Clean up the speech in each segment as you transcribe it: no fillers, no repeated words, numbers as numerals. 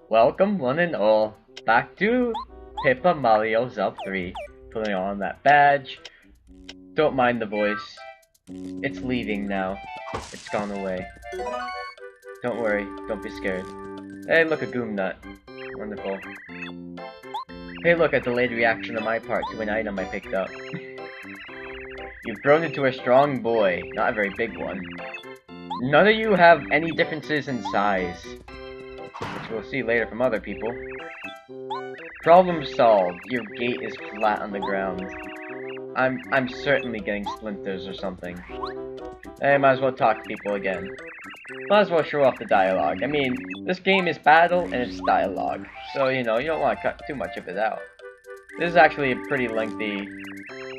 Welcome one and all back to Pippa Mario ZALP 3. Putting on that badge. Don't mind the voice. It's leaving now. It's gone away. Don't worry, don't be scared. Hey, look, a Goom Nut. Wonderful. Hey, look, a delayed reaction on my part to an item I picked up. You've grown into a strong boy, not a very big one. None of you have any differences in size, which we'll see later from other people. Problem solved. Your gate is flat on the ground. I'm certainly getting splinters or something. I might as well talk to people again. Might as well show off the dialogue. I mean, this game is battle and it's dialogue, so you know, you don't want to cut too much of it out. This is actually a pretty lengthy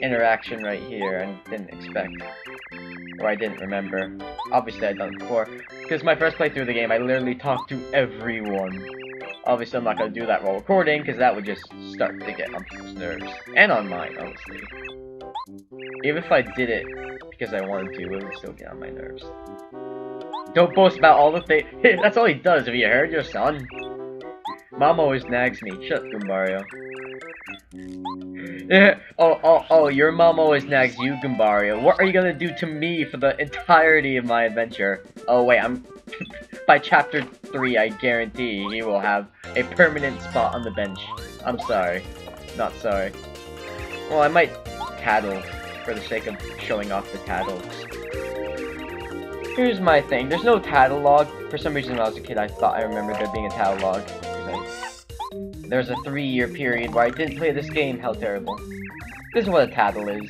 interaction right here, I didn't expect. Or I didn't remember. Obviously I'd done it before. Because my first playthrough of the game, I literally talked to everyone. Obviously I'm not going to do that while recording, because that would just start to get on people's nerves. And on mine, honestly. Even if I did it because I wanted to, it would still get on my nerves. Don't boast about all the things. That's all he does. Have you heard your son? Mom always nags me. Shut up, Goombario. Oh, your mom always nags you, Goombario. What are you gonna do to me for the entirety of my adventure? Oh wait, by chapter 3, I guarantee he will have a permanent spot on the bench. I'm sorry. Not sorry. Well, I might tattle for the sake of showing off the tattles. Here's my thing. There's no tattle log. For some reason when I was a kid, I thought I remembered there being a tattle log. There's a 3-year period where I didn't play this game. How terrible. This is what a tattle is.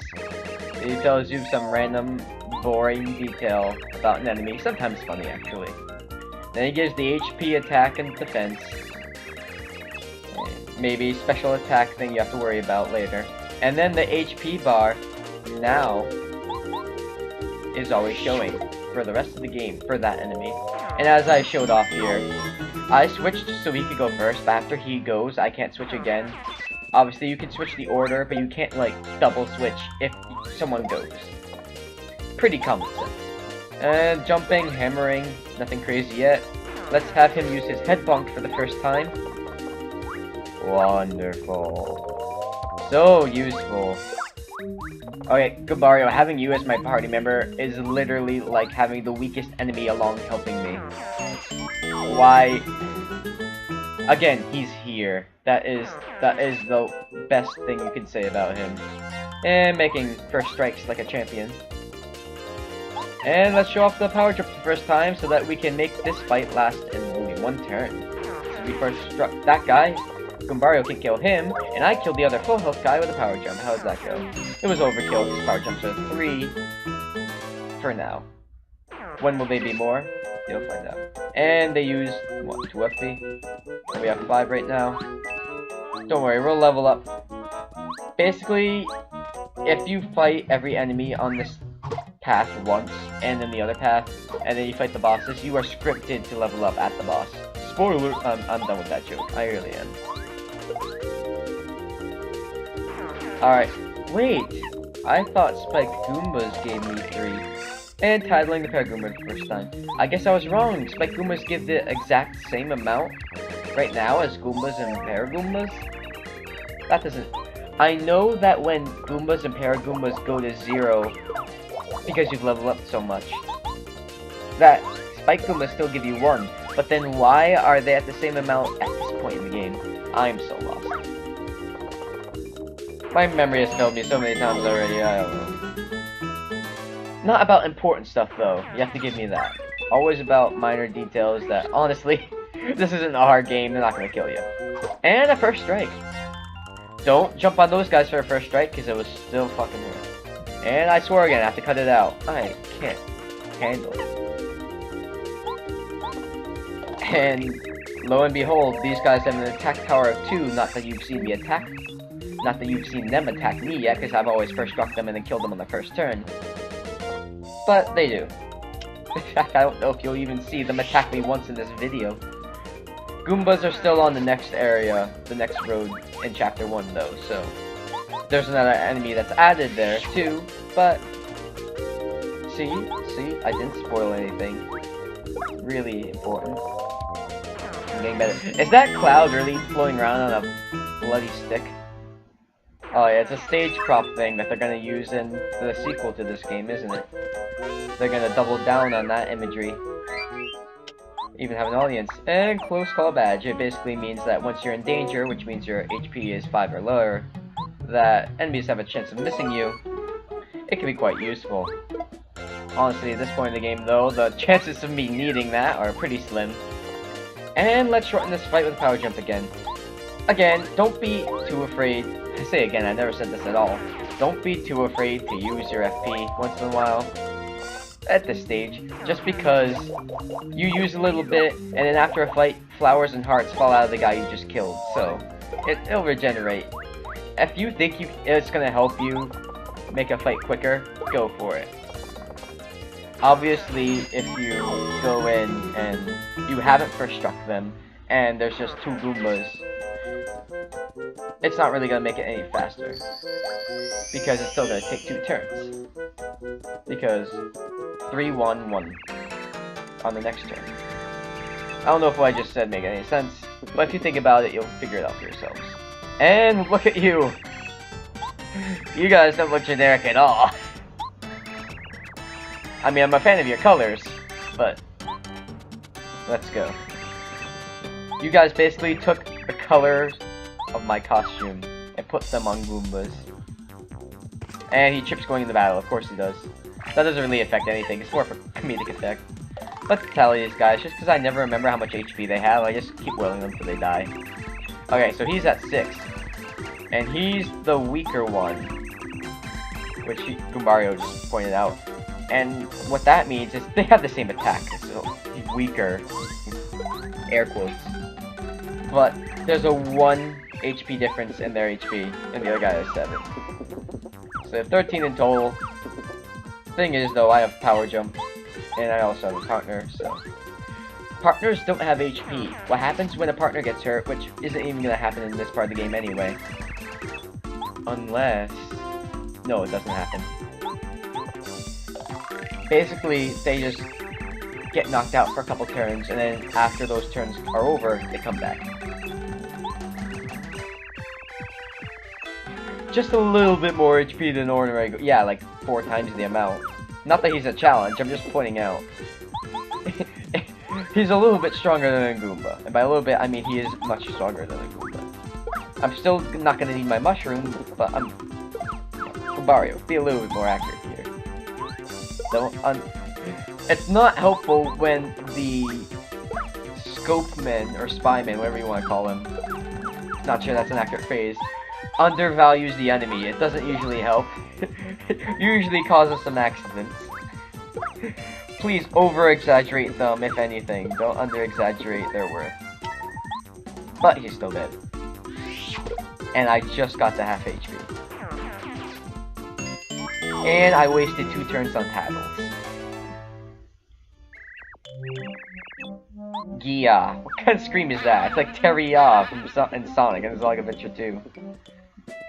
It tells you some random, boring detail about an enemy. Sometimes funny, actually. Then it gives the HP, attack, and defense. Maybe special attack thing you have to worry about later. And then the HP bar now is always showing for the rest of the game for that enemy. And as I showed off here, I switched so he could go first, but after he goes, I can't switch again. Obviously, you can switch the order, but you can't, like, double switch if someone goes. Pretty common sense. And jumping, hammering, nothing crazy yet. Let's have him use his head bonk for the first time. Wonderful. So useful. Okay, Goombario, having you as my party member is literally like having the weakest enemy along helping me. Why? Again, he's here. That is the best thing you can say about him. And making first strikes like a champion. And let's show off the power jump the first time so that we can make this fight last in only one turn. So we first struck that guy. Goombario can kill him, and I killed the other full health guy with a power jump. How does that go? It was overkill. His power jumps are 3 for now. When will they be more? You'll find out. And they use, what, 2 FP? We have 5 right now. Don't worry, we'll level up. Basically, if you fight every enemy on this path once, and then the other path, and then you fight the bosses, you are scripted to level up at the boss. Spoiler, I'm done with that joke. I really am. Alright, wait! I thought Spike Goombas gave me 3. And titling the pair Goombas the first time. I guess I was wrong. Spike Goombas give the exact same amount right now as Goombas and Paragoombas? That doesn't... I know that when Goombas and Paragoombas go to 0, because you've leveled up so much, that Spike Goombas still give you 1. But then why are they at the same amount at this point in the game? I'm so lost. My memory has failed me so many times already, I don't know. Not about important stuff though, you have to give me that. Always about minor details that, honestly, this isn't a hard game, they're not gonna kill you. And a first strike. Don't jump on those guys for a first strike, because it was still fucking hurt. And I swore again, I have to cut it out. I can't handle it. And lo and behold, these guys have an attack power of 2, not that you've seen them attack me yet, because I've always first struck them and then killed them on the first turn. But they do. In fact, I don't know if you'll even see them attack me once in this video. Goombas are still on the next area, the next road in chapter 1 though, so there's another enemy that's added there too, but see, I didn't spoil anything. Really important. I'm getting better. Is that cloud really floating around on a bloody stick? Oh yeah, it's a stage prop thing that they're gonna use in the sequel to this game, isn't it? They're gonna double down on that imagery. Even have an audience. And close call badge. It basically means that once you're in danger, which means your HP is 5 or lower, that enemies have a chance of missing you. It can be quite useful. Honestly, at this point in the game, though, the chances of me needing that are pretty slim. And let's shorten this fight with a power jump again. Again, don't be too afraid. I say again, I never said this at all. Don't be too afraid to use your FP once in a while. At this stage, just because you use a little bit, and then after a fight, flowers and hearts fall out of the guy you just killed, so it'll regenerate. If you think it's gonna help you make a fight quicker, go for it. Obviously, if you go in and you haven't first struck them, and there's just 2 Goombas, it's not really gonna make it any faster, because it's still gonna take 2 turns. Because 3, 1, 1 on the next turn. I don't know if what I just said made any sense, but if you think about it, you'll figure it out for yourselves. And look at you! You guys don't look generic at all. I mean, I'm a fan of your colors, but let's go. You guys basically took the colors of my costume and put them on Goombas. And he chips going into battle, of course he does. That doesn't really affect anything, it's more for comedic effect. Let's tally these guys, just because I never remember how much HP they have, I just keep willing them till they die. Okay, so he's at 6. And he's the weaker one, which Goombario just pointed out. And what that means is they have the same attack, so he's weaker, air quotes. But there's a 1 HP difference in their HP, and the other guy has 7. So they have 13 in total. Thing is, though, I have power jump, and I also have a partner, so... Partners don't have HP. What happens when a partner gets hurt, which isn't even gonna happen in this part of the game anyway. Unless... No, it doesn't happen. Basically, they just get knocked out for a couple turns, and then after those turns are over, they come back. Just a little bit more HP than ordinary. Yeah, like 4 times the amount. Not that he's a challenge, I'm just pointing out. He's a little bit stronger than a Goomba. And by a little bit, I mean he is much stronger than a Goomba. I'm still not gonna need my mushroom, but I'm... Goombario, be a little bit more accurate here. It's not helpful when the scopeman, or spyman, whatever you want to call him, not sure that's an accurate phrase, undervalues the enemy. It doesn't usually help. It usually causes some accidents. Please over-exaggerate them, if anything. Don't under-exaggerate their worth. But he's still dead. And I just got to half HP. And I wasted 2 turns on paddles. Gia. What kind of scream is that? It's like Terry-Ya from Sonic and Sonic Adventure 2.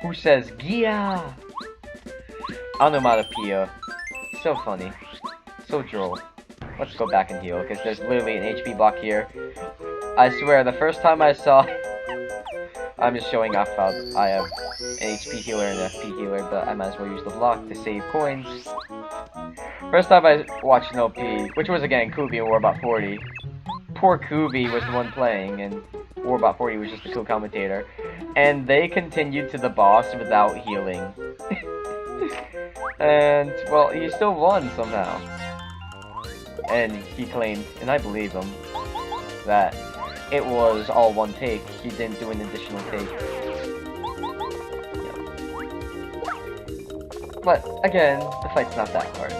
Who says Gia? Onomatopoeia. So funny. So droll. Let's go back and heal, because there's literally an HP block here. I swear, the first time I saw... I'm just showing off how I have an HP healer and an FP healer, but I might as well use the block to save coins. First time I watched an OP, which was again Kubi in Warbot 40. Poor Kubi was the one playing, and Warbot 40 was just a cool commentator. And they continued to the boss without healing. And, well, he still won somehow. And he claimed, and I believe him, that it was all one take. He didn't do an additional take. Yeah. But, again, the fight's not that hard.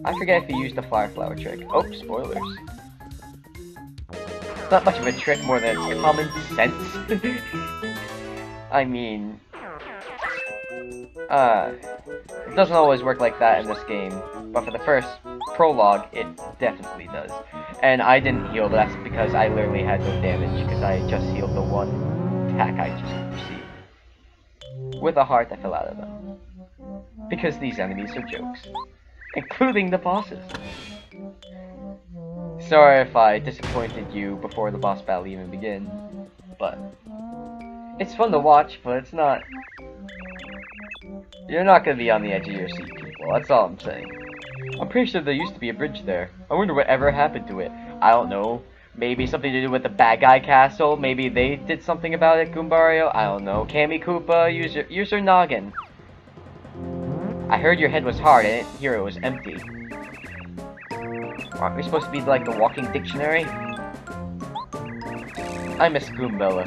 I forget if he used the flower trick. Oh, spoilers. It's not much of a trick more than it's common sense. I mean... it doesn't always work like that in this game, but for the first prologue, it definitely does. And I didn't heal, but that's because I literally had no damage, because I just healed the one attack I just received. With a heart that fell out of them. Because these enemies are jokes. Including the bosses. Sorry if I disappointed you before the boss battle even begins, but it's fun to watch, but it's not. You're not gonna be on the edge of your seat, people. That's all I'm saying. I'm pretty sure there used to be a bridge there. I wonder whatever happened to it. I don't know. Maybe something to do with the bad guy castle. Maybe they did something about it, Goombario. I don't know. Kami Koopa, use your noggin. I heard your head was hard. I didn't hear it was empty. Aren't we supposed to be like the walking dictionary? I miss Goombella.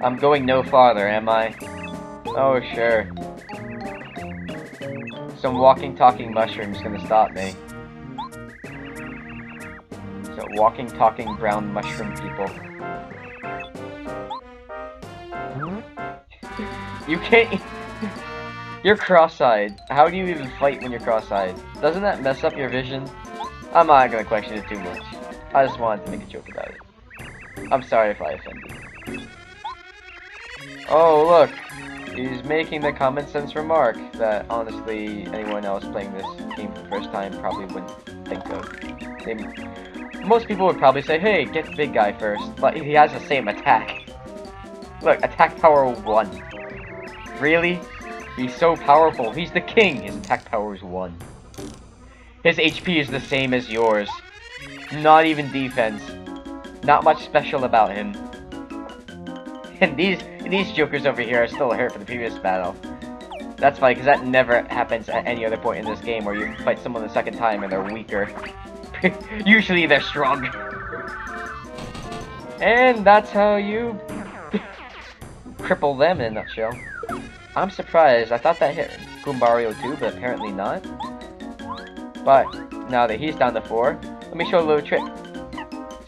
I'm going no farther, am I? Oh, sure. Some walking, talking mushroom's gonna stop me. So, walking, talking brown mushroom people. You can't. You're cross-eyed. How do you even fight when you're cross-eyed? Doesn't that mess up your vision? I'm not gonna question it too much. I just wanted to make a joke about it. I'm sorry if I offended. Oh, look. He's making the common sense remark that, honestly, anyone else playing this game for the first time probably wouldn't think of. Most people would probably say, hey, get the big guy first, but he has the same attack. Look, attack power 1. Really? He's so powerful. He's the king. His attack power is 1. His HP is the same as yours. Not even defense. Not much special about him. And these jokers over here are still hurt from the previous battle. That's funny, because that never happens at any other point in this game where you fight someone the second time and they're weaker. Usually they're stronger. And that's how you cripple them in a nutshell. I'm surprised. I thought that hit Goombario too, but apparently not. But now that he's down to 4, let me show a little trick.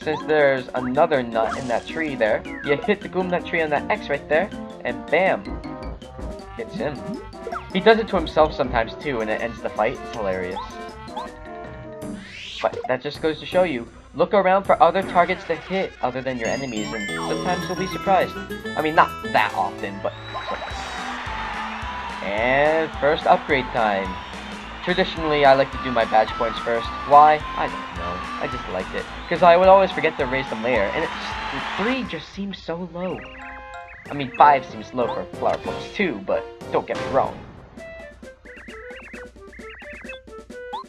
Since there's another nut in that tree there, you hit the Goom Nut tree on that X right there, and bam! Hits him. He does it to himself sometimes too, and it ends the fight. It's hilarious. But that just goes to show you, look around for other targets to hit other than your enemies, and sometimes you'll be surprised. I mean, not that often, but sometimes. And first upgrade time. Traditionally, I like to do my badge points first. Why? I don't know. I just liked it. Because I would always forget to raise them later, and 3 just seems so low. I mean, 5 seems low for flower points too, but don't get me wrong.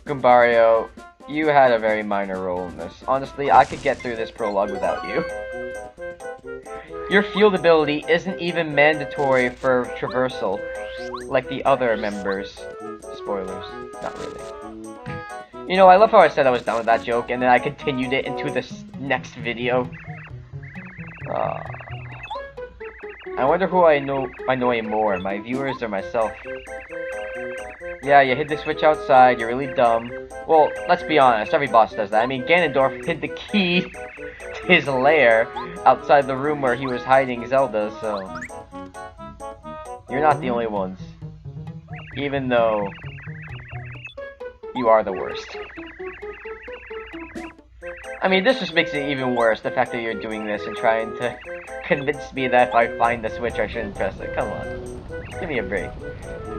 Goombario, you had a very minor role in this. Honestly, I could get through this prologue without you. Your field ability isn't even mandatory for traversal, like the other members. Spoilers. Not really. You know, I love how I said I was done with that joke, and then I continued it into this next video. I wonder who I annoy more, my viewers or myself. Yeah, you hid the switch outside, you're really dumb. Well, let's be honest, every boss does that. I mean, Ganondorf hid the key to his lair outside the room where he was hiding Zelda, so... You're not the only ones. Even though... you are the worst. I mean, this just makes it even worse, the fact that you're doing this and trying to convince me that if I find the switch I shouldn't press it. Come on. Give me a break.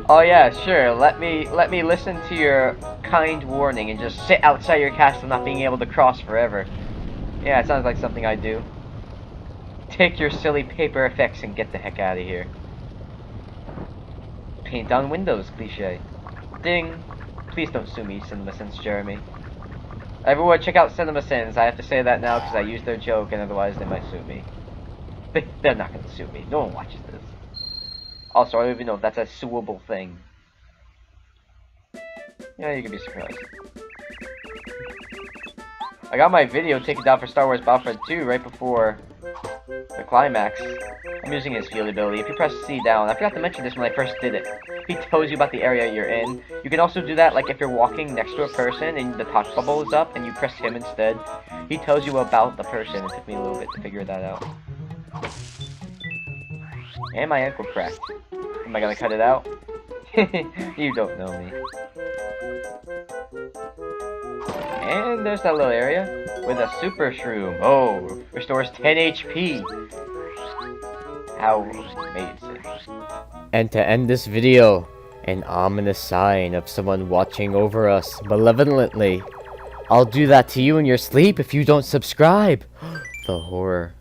Oh yeah, sure, let me listen to your kind warning and just sit outside your castle not being able to cross forever. Yeah, it sounds like something I do. Take your silly paper effects and get the heck out of here. Paint on windows, cliche. Ding. Please don't sue me, CinemaSins Jeremy. Everyone, check out CinemaSins. I have to say that now because I used their joke, and otherwise they might sue me. They're not going to sue me. No one watches this. Also, I don't even know if that's a suable thing. Yeah, you can be surprised. I got my video taken down for Star Wars Battlefront 2 right before the climax. I'm using his field ability. If you press C down, I forgot to mention this when I first did it. He tells you about the area you're in. You can also do that like if you're walking next to a person and the talk bubble is up and you press him instead. He tells you about the person. It took me a little bit to figure that out. And my ankle cracked. Am I gonna cut it out? You don't know me. And there's that little area with a super shroom. Oh, restores 10 HP. How amazing. And to end this video, an ominous sign of someone watching over us malevolently. I'll do that to you in your sleep if you don't subscribe. The horror.